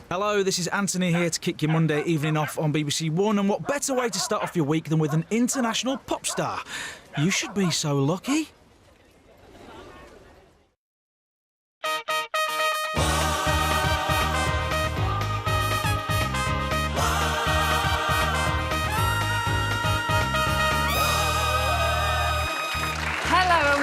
Hello, this is Anthony here to kick your Monday evening off on BBC One, and what better way to start off your week than with an international pop star? You should be so lucky.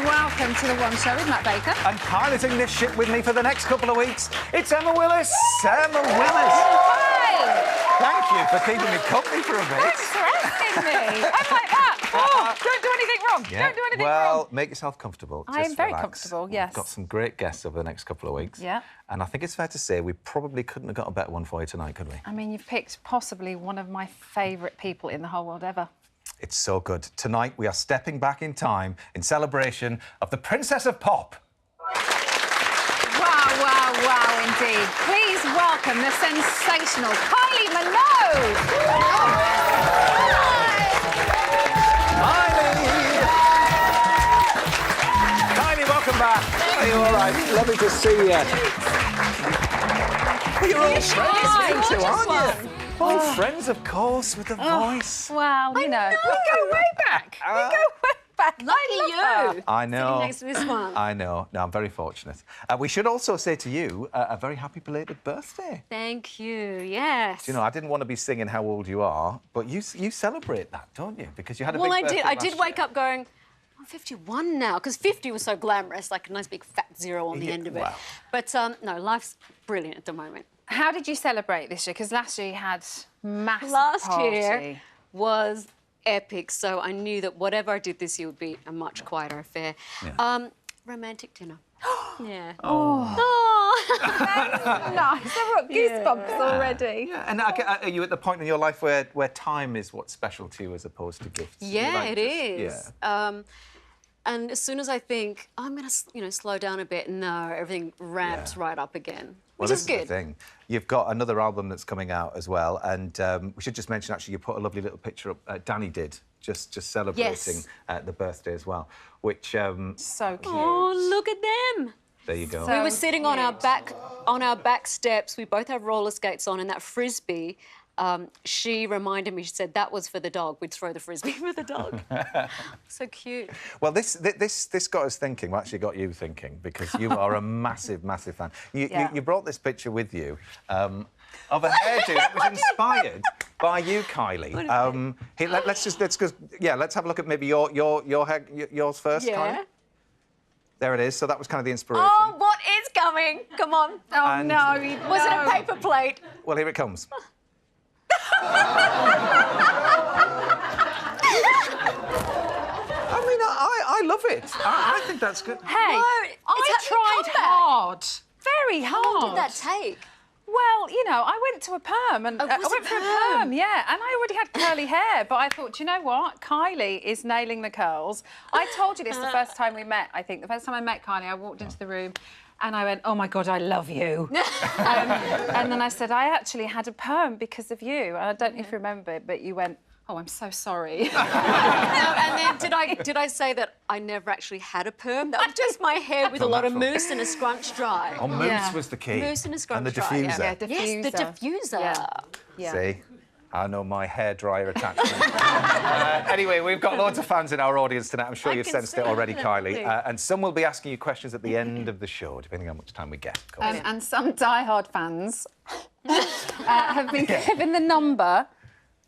Welcome to The One Show with Matt Baker. And piloting this ship with me for the next couple of weeks, it's Emma Willis. Emma Willis. Hi. Thank you for keeping me company for a bit. Thanks for asking me. I'm like that. Oh, don't do anything wrong. Yeah. Don't do anything wrong. Well, make yourself comfortable. I am Just very relax. comfortable, yes. We've got some great guests over the next couple of weeks. Yeah. And I think it's fair to say we probably couldn't have got a better one for you tonight, could we? I mean, you've picked possibly one of my favourite people in the whole world ever. It's so good. Tonight we are stepping back in time in celebration of the Princess of Pop. Wow, wow, wow, indeed. Please welcome the sensational Kylie Minogue. Kylie, welcome back. Are you all right? Lovely to see you. You're all friends, you two, aren't you? Oh, friends, of course, with the voice. Well, you know. We go way back. We go way back. Lucky you. I know. Sitting next to this one. I know. No, I'm very fortunate. We should also say to you a very happy belated birthday. Thank you, yes. You know, I didn't want to be singing how old you are, but you celebrate that, don't you? Because you had a Well, big I did. birthday I did last wake year. up going, I'm 51 now, because 50 was so glamorous, like a nice big fat zero on the end of it. wow. But no, life's brilliant at the moment. How did you celebrate this year? Because last year you had massive Last party. year was epic, so I knew that whatever I did this year would be a much quieter affair. Yeah. Romantic dinner. Yeah. Oh. Nice. I've got goosebumps already. Yeah, and are you at the point in your life where time is what's special to you as opposed to gifts? Yeah, it is. Yeah. And as soon as I think, oh, I'm going to, slow down a bit, no, everything ramps right up again, Well, which this is good. the thing. You've got another album that's coming out as well, and we should just mention, actually, you put a lovely little picture up. Danny did, just celebrating the birthday as well, which... So cute. Oh, look at them. There you go. We were sitting on our back steps. We both have roller skates on, and that frisbee. She reminded me. She said that was for the dog. We'd throw the frisbee for the dog. So cute. Well, this got us thinking. Well, actually, got you thinking because you are a massive fan. You brought this picture with you of a hairdo that was inspired by you, Kylie. Let's have a look at maybe yours first, Yeah. Kylie. There it is. So that was kind of the inspiration. Oh, what is coming? Come on. Oh, And- no. Was it a paper plate? Well, here it comes. I mean, I love it. I think that's good. Hey, No, I it's tried comeback. hard. Very hard. How long did that take? Well, I went to a perm and Oh, I was went it for a perm? perm, yeah. And I already had curly hair, but I thought, you know what? Kylie is nailing the curls. I told you this the first time we met, I think. The first time I met Kylie, I walked into the room and I went, oh, my God, I love you. And then I said, I actually had a perm because of you. And I don't know if you remember it, but you went, oh, I'm so sorry. And then did I say that I never actually had a perm? That was just my hair with a lot of mousse and a scrunch dry. Oh, mousse Yeah. was the key. Mousse and a scrunch And the dry, diffuser. Yeah, Yes, the diffuser. Yeah. See? I know my hairdryer attachment. Anyway, we've got loads of fans in our audience tonight. I'm sure I you've can sensed it see already, that. Kylie. And some will be asking you questions at the end of the show, depending on how much time we get, of course. And some diehard fans have been given the number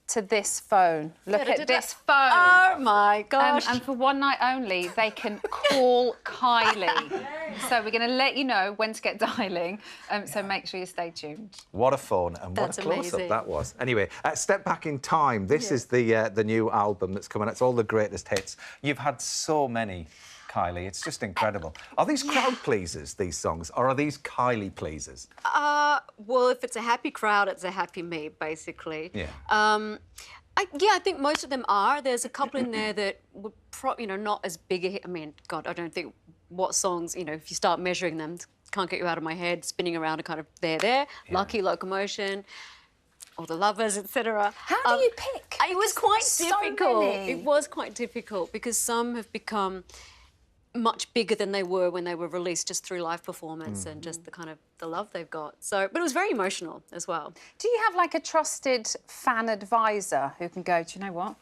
to this phone. Look at this phone. Oh, my gosh. And for one night only, they can call Kylie. So we're going to let you know when to get dialing, so make sure you stay tuned. What a phone and what That's a close-up amazing. that was. Anyway, Step Back in Time. This is the new album that's coming out. It's all the greatest hits. You've had so many, Kylie. It's just incredible. Are these crowd pleasers, these songs, or are these Kylie pleasers? Well, if it's a happy crowd, it's a happy me, basically. Yeah. I think most of them are. There's a couple in there that would not as big a hit. I mean, God, I don't think what songs, if you start measuring them, Can't Get You Out of My Head, Spinning Around are kind of there. Yeah. Lucky, Locomotion, All the Lovers, etc. How do you pick? It was quite So difficult. many. It was quite difficult because some have become much bigger than they were when they were released just through live performance and just the kind of the love they've got. So, but it was very emotional as well. Do you have like a trusted fan advisor who can go, do you know what?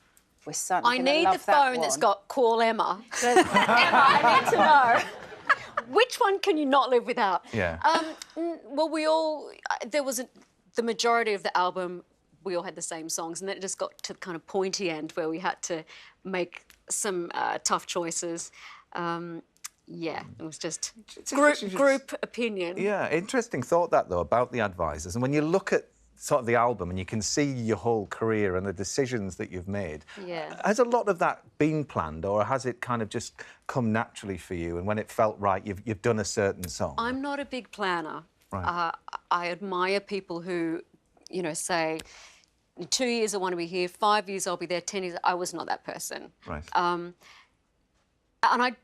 We're certainly I gonna need love the phone that that's one. got call Emma. Emma, I need to know. Which one can you not live without? Yeah. Well, the majority of the album, we all had the same songs, and then it just got to the kind of pointy end where we had to make some tough choices. Yeah, it was just group opinion. Yeah, interesting thought that, though, about the advisors. And when you look at sort of the album and you can see your whole career and the decisions that you've made, Yeah. has a lot of that been planned, or has it kind of just come naturally for you, and when it felt right, you've done a certain song? I'm not a big planner. Right. I admire people who, you know, say, in 2 years I want to be here, 5 years I'll be there, 10 years... I was not that person. Right. And I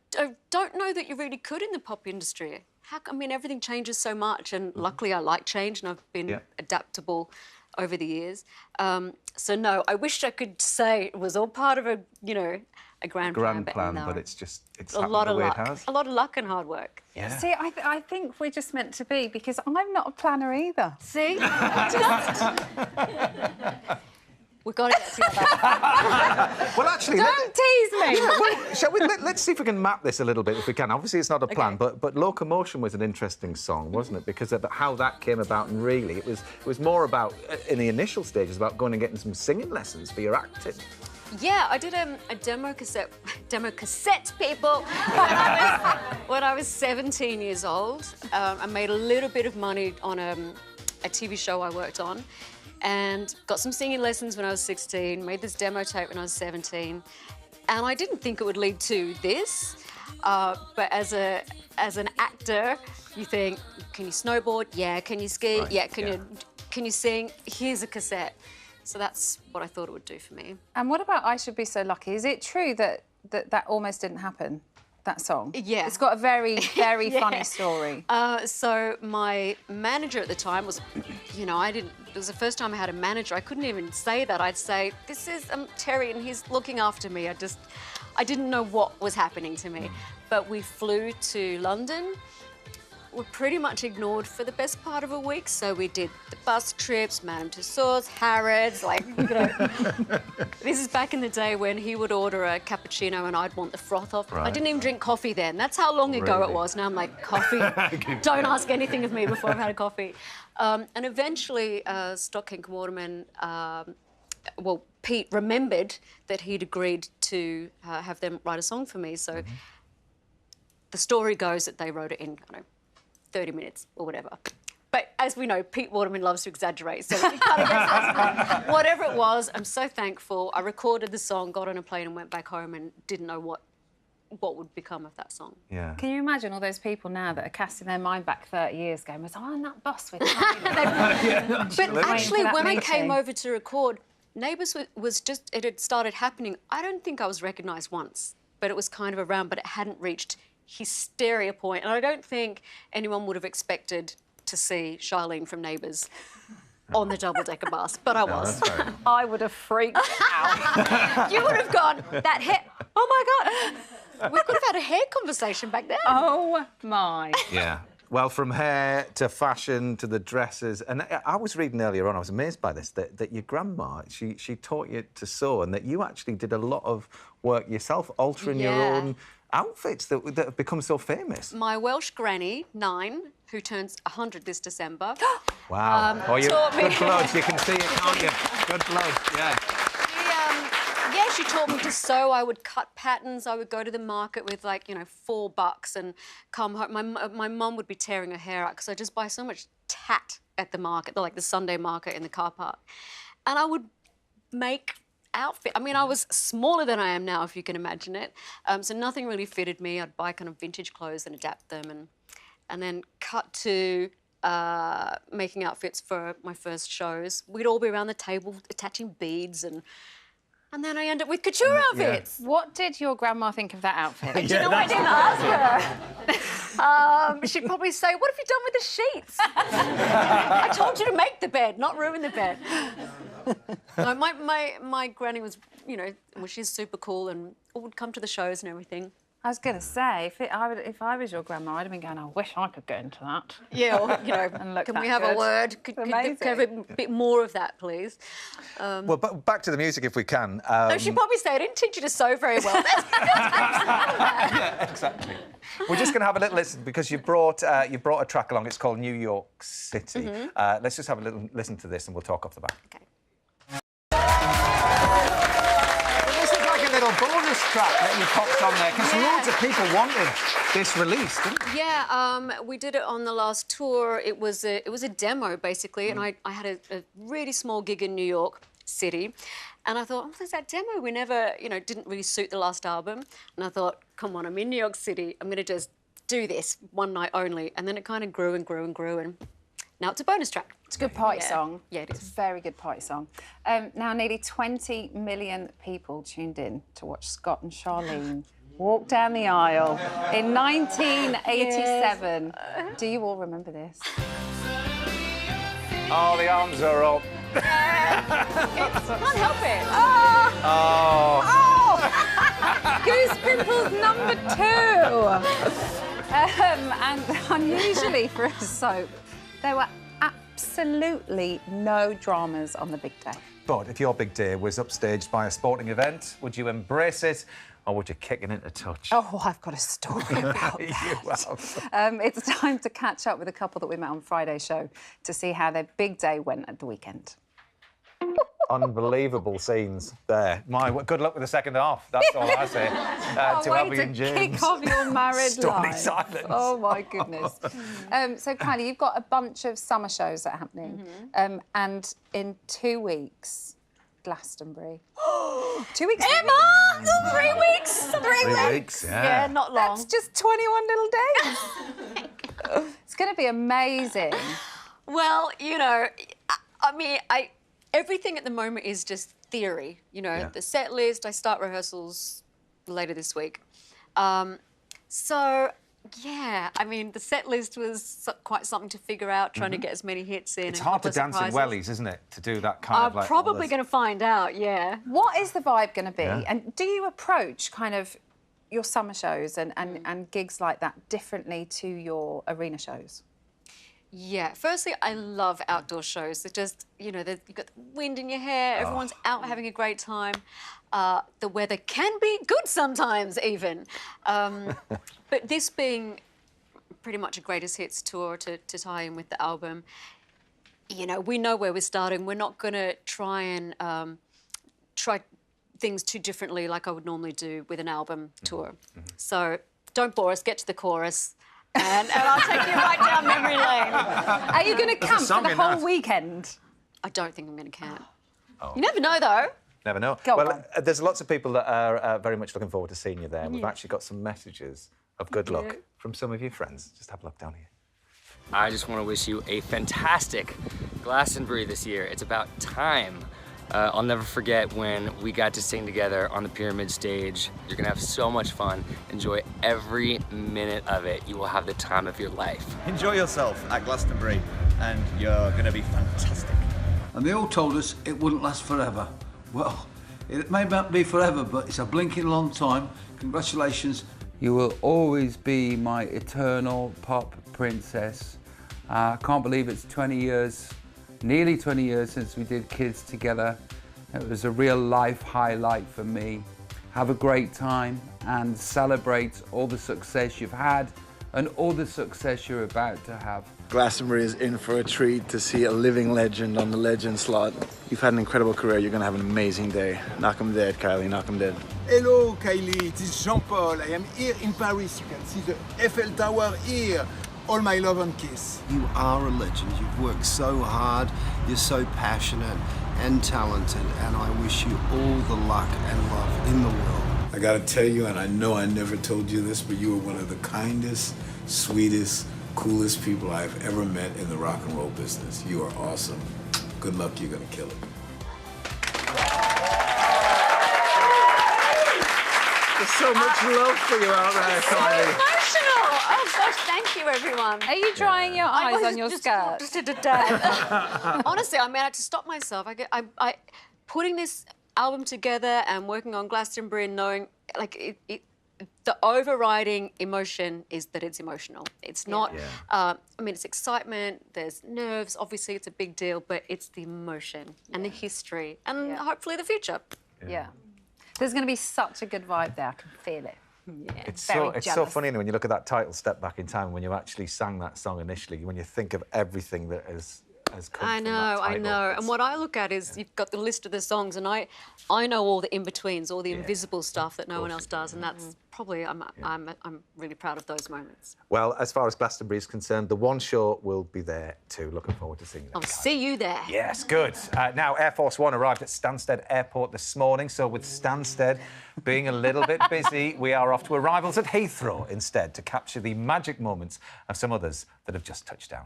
don't know that you really could in the pop industry. I mean, everything changes so much, and luckily I like change, and I've been adaptable over the years. So no, I wish I could say it was all part of a, you know, a grand plan. No. But it's a lot of the way luck. it has. A lot of luck and hard work. Yeah. See, I think we're just meant to be, because I'm not a planner either. See? We've got to get together. Well, actually, Don't tease me. shall we? Let's see if we can map this a little bit, if we can. Obviously, it's not a plan, but Locomotion was an interesting song, wasn't it? Because of how that came about, and really, it was more about, in the initial stages, about going and getting some singing lessons for your acting. Yeah, I did a demo cassette, people, when I was 17 years old. I made a little bit of money on a TV show I worked on, and got some singing lessons when I was 16, made this demo tape when I was 17, and I didn't think it would lead to this, but as an actor, you think, can you snowboard? Yeah. Can you ski? Right. Yeah. Can you sing? Here's a cassette. So that's what I thought it would do for me. And what about I Should Be So Lucky? Is it true that almost didn't happen, that song? Yeah. It's got a very, very funny story. So my manager at the time was, you know, it was the first time I had a manager. I couldn't even say that. I'd say, this is Terry and he's looking after me. I didn't know what was happening to me. But we flew to London. We're pretty much ignored for the best part of a week. So we did the bus trips, Madame Tussauds, Harrods, like, you know. This is back in the day when he would order a cappuccino and I'd want the froth off. Right. I didn't even drink coffee then. That's how long ago Really? it was. Now I'm like, coffee? Don't ask anything of me before I've had a coffee. And eventually, Stock King Waterman, well, Pete remembered that he'd agreed to have them write a song for me. So the story goes that they wrote it in, I don't know, 30 minutes or whatever. But as we know, Pete Waterman loves to exaggerate, so we kind of guess whatever it was, I'm so thankful. I recorded the song, got on a plane and went back home and didn't know what would become of that song. Yeah. Can you imagine all those people now that are casting their mind back 30 years going, was I on that bus with Kylie? But actually, that when I meeting. came over to record, Neighbours was just, it had started happening. I don't think I was recognised once, but it was kind of around, but it hadn't reached hysteria point. And I don't think anyone would have expected to see Charlene from Neighbours on the double-decker bus, but I was. That's fair. I would have freaked out. You would have gone, that hair, oh my God. We could have had a hair conversation back then. Oh, my. Yeah. Well, from hair to fashion to the dresses, and I was reading earlier on, I was amazed by this, that your grandma, she taught you to sew, and that you actually did a lot of work yourself, altering your Yeah. own outfits that have become so famous. My Welsh granny, 9, who turns 100 this December. Wow. You taught me- good blood, you can see it, can't you? Good blood, yeah. She taught me to sew. I would cut patterns. I would go to the market with, like, you know, $4 and come home. My mum would be tearing her hair out because I just buy so much tat at the market, like the Sunday market in the car park. And I would make outfit. I mean, I was smaller than I am now, if you can imagine it. So nothing really fitted me. I'd buy kind of vintage clothes and adapt them, and then cut to making outfits for my first shows. We'd all be around the table attaching beads, and then I end up with couture outfits. What did your grandma think of that outfit? Do you know what I didn't ask her? She'd probably say, what have you done with the sheets? I told you to make the bed, not ruin the bed. No, my granny was, you know, well, she's super cool and would come to the shows and everything. I was going to say, if I was your grandma, I'd have been going, I wish I could get into that. Yeah, or, And look can that we have good. a word? Could have a bit more of that, please? Well, back to the music if we can. No, she'd probably say, I didn't teach you to sew very well. Yeah, exactly. We're just going to have a little listen because you brought a track along. It's called New York City. Let's just have a little listen to this and we'll talk off the back. Okay. This is like a little bonus track that you popped on there because loads of people wanted this released, didn't they? Yeah, we did it on the last tour. It was a demo basically, and I had a really small gig in New York City, and I thought, oh, there's that demo. We never, didn't really suit the last album, and I thought, come on, I'm in New York City. I'm going to just do this one night only, and then it kind of grew and grew and grew, and now it's a bonus track. It's a good party song. Yeah, it is. It's a very good party song. Now, nearly 20 million people tuned in to watch Scott and Charlene walk down the aisle in 1987. Do you all remember this? Oh, the arms are up. Can't help it. Oh. Goose Pimples #2. And unusually for a soap, there were absolutely no dramas on the big day. But if your big day was upstaged by a sporting event, would you embrace it or would you kick it into touch? Oh, I've got a story about that. You have. It's time to catch up with a couple that we met on Friday's show to see how their big day went at the weekend. Unbelievable scenes there. Good luck with the second half. That's all I say. To Abby and James. Kick off your married Stony life. silence. Oh my goodness. So Kylie, you've got a bunch of summer shows that are happening, and in 2 weeks, Glastonbury. 2 weeks. Emma, 3 weeks. 3 weeks, yeah. Yeah, not long. That's just 21 little days. It's going to be amazing. Well, everything at the moment is just theory. The set list. I start rehearsals later this week. So, yeah, the set list was quite something to figure out, trying to get as many hits in. It's hard to dance in wellies, isn't it, to do that kind of I'm probably going to find out, yeah. What is the vibe going to be? Yeah. And do you approach kind of your summer shows and gigs like that differently to your arena shows? Yeah, firstly, I love outdoor shows. They're just, you've got the wind in your hair, everyone's out having a great time. The weather can be good sometimes, even. But this being pretty much a greatest hits tour to tie in with the album, we know where we're starting. We're not going to try and try things too differently like I would normally do with an album tour. So don't bore us, get to the chorus. And I'll take you right down memory lane. Are you going to camp for the whole weekend? I don't think I'm going to camp. You never know, though. Never know. Go well, on. There's lots of people that are very much looking forward to seeing you there. We've actually got some messages of good luck from some of your friends. Just have a look down here. I just want to wish you a fantastic Glastonbury this year. It's about time. I'll never forget when we got to sing together on the Pyramid stage. You're gonna have so much fun. Enjoy every minute of it. You will have the time of your life. Enjoy yourself at Glastonbury and you're gonna be fantastic. And they all told us it wouldn't last forever. Well, it may not be forever, but it's a blinking long time. Congratulations. You will always be my eternal pop princess. I can't believe it's 20 years, nearly 20 years since we did Kids together. It was a real life highlight for me. Have a great time and celebrate all the success you've had and all the success you're about to have. Glastonbury is in for a treat to see a living legend on the legend slot. You've had an incredible career. You're going to have an amazing day. Knock 'em dead, Kylie. Knock 'em dead. Hello, Kylie. This is Jean-Paul. I am here in Paris. You can see the Eiffel Tower here. All my love and kiss. You are a legend. You've worked so hard. You're so passionate and talented. And I wish you all the luck and love in the world. I gotta tell you, and I know I never told you this, but you are one of the kindest, sweetest, coolest people I've ever met in the rock and roll business. You are awesome. Good luck, you're gonna kill it. There's so much love for you out there, Kylie. Emotional. Oh gosh, thank you, everyone. Are you drying your eyes on your skirt? Honestly, I had to stop myself. I putting this album together and working on Glastonbury and knowing, like, the overriding emotion is that it's emotional. It's not, I mean, it's excitement, there's nerves, obviously it's a big deal, but it's the emotion and the history and hopefully the future. Yeah. There's going to be such a good vibe there. I can feel it. Yeah. It's so funny when you look at that title, Step Back in Time, when you actually sang that song initially, when you think of everything that has come from that title. I know. And what I look at is you've got the list of the songs, and I know all the in-betweens, all the invisible stuff that no one else does, and that's probably, I'm really proud of those moments. Well, as far as Glastonbury is concerned, the one show will be there too. Looking forward to seeing that. I'll see you there. Yes, good. Now, Air Force One arrived at Stansted Airport this morning, so with Stansted being a little bit busy, we are off to arrivals at Heathrow instead to capture the magic moments of some others that have just touched down.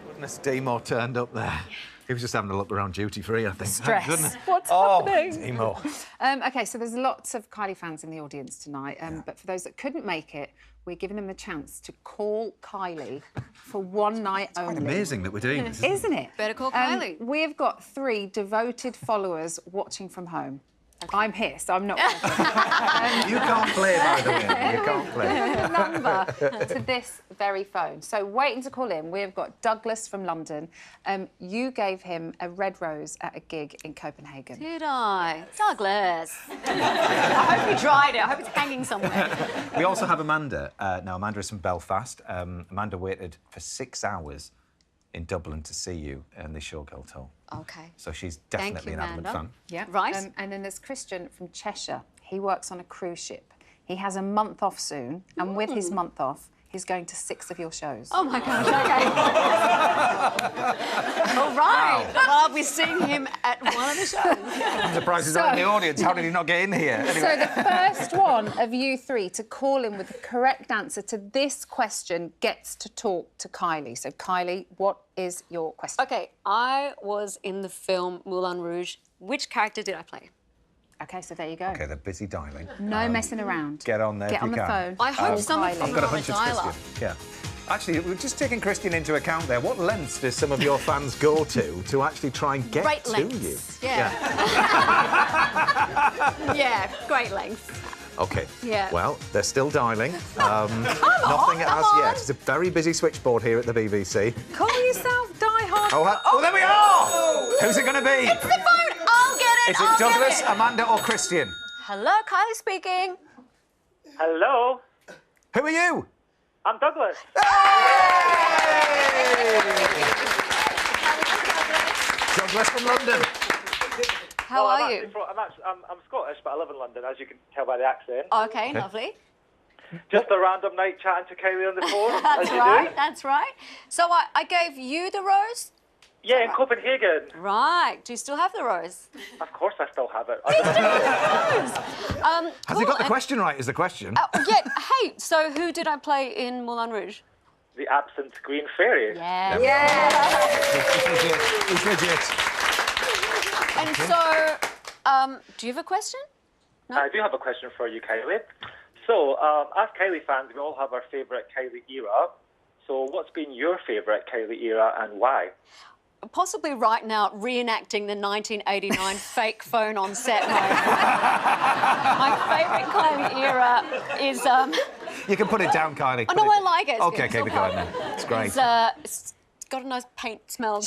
Goodness, Demo turned up there. He was just having a look around duty free, I think. Stress. Goodness. What's happening? Demo. OK, so there's lots of Kylie fans in the audience tonight, but for those that couldn't make it, we're giving them a chance to call Kylie for one night only. It's quite amazing that we're doing this, Isn't it? Better call Kylie. We've got 3 devoted followers watching from home. Okay. I'm here, so I'm not. You can't play, by the way. You can't play. Number to this very phone. So waiting to call in, we've got Douglas from London. You gave him a red rose at a gig in Copenhagen. Did I? Douglas. I hope you dried it. I hope it's hanging somewhere. We also have Amanda. Now, Amanda is from Belfast. Amanda waited for 6 hours in Dublin to see you in the Showgirl tour. OK. So she's definitely an avid fan. Yeah. Right. And then there's Christian from Cheshire. He works on a cruise ship. He has a month off soon, and with his month off, he's going to 6 of your shows. Oh, my gosh, OK. All right. Wow. Well, I'll be seeing him at one of the shows. I'm surprised he's not in the audience. How did he not get in here? Anyway. So the first one of you 3 to call in with the correct answer to this question gets to talk to Kylie. So, Kylie, what is your question? OK, I was in the film Moulin Rouge. Which character did I play? OK, so there you go. OK, they're busy dialing. No messing around. Get on there Get if on you the can. phone. I hope some of I've got a hunch it's Christian. Yeah. Actually, we're just taking Christian into account there. What lengths do some of your fans go to actually try and get great to lengths. you? Yeah. Yeah, great lengths. OK. Yeah. Well, they're still dialing. Nothing as yet. It's a very busy switchboard here at the BBC. Call yourself Die Hard. Oh, there we are! Who's it going to be? It's the phone. I'll get it. Is it Douglas, Amanda or Christian? Hello, Kylie speaking. Hello. Who are you? I'm Douglas. Douglas from London. How are you? I'm Scottish, but I live in London, as you can tell by the accent. OK, lovely. Just a random night chatting to Kylie on the phone. That's right, that's right. So I gave you the rose? Yeah, in Copenhagen. Right. Do you still have the rose? Of course I still have it. Has he got the question right, is the question? Yeah, hey, so who did I play in Moulin Rouge? The absent Green Fairy. Yeah. He's legit. And so, do you have a question? No? I do have a question for you, Kylie. So, as Kylie fans, we all have our favourite Kylie era. So what's been your favourite Kylie era and why? Possibly right now, reenacting the 1989 fake phone on set moment. My favourite Kylie era is... You can put it down, Kylie. Oh, no, I like it. OK, keep it going then. It's great. It's got a nice paint smell.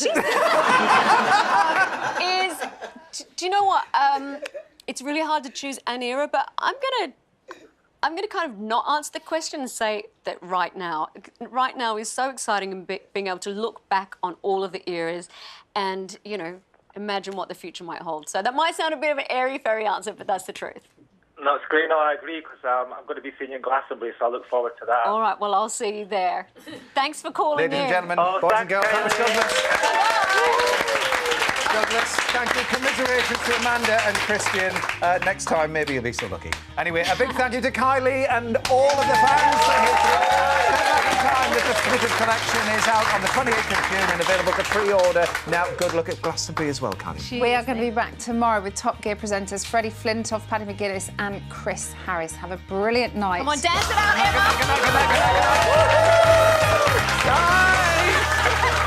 Do you know what? It's really hard to choose an era, but I'm gonna kind of not answer the question and say that right now is so exciting, and being able to look back on all of the eras and, you know, imagine what the future might hold. So that might sound a bit of an airy-fairy answer, but that's the truth. No, it's great. No, I agree, because I'm going to be seeing you in Glastonbury, so I look forward to that. All right, well, I'll see you there. Thanks for calling in. Ladies and gentlemen, boys and girls, that was Douglas, thank you. Commiserations to Amanda and Christian. Next time, maybe you'll be so lucky. Anyway, a big thank you to Kylie and all of the fans. Step Back in Time, the definitive collection is out on the 28th of June and available for pre-order. Now, good luck at Glastonbury as well, Kylie. We are going to be back tomorrow with Top Gear presenters Freddie Flintoff, Paddy McGuinness and Chris Harris. Have a brilliant night. Come on, dance it out, Emma! Good night. Bye!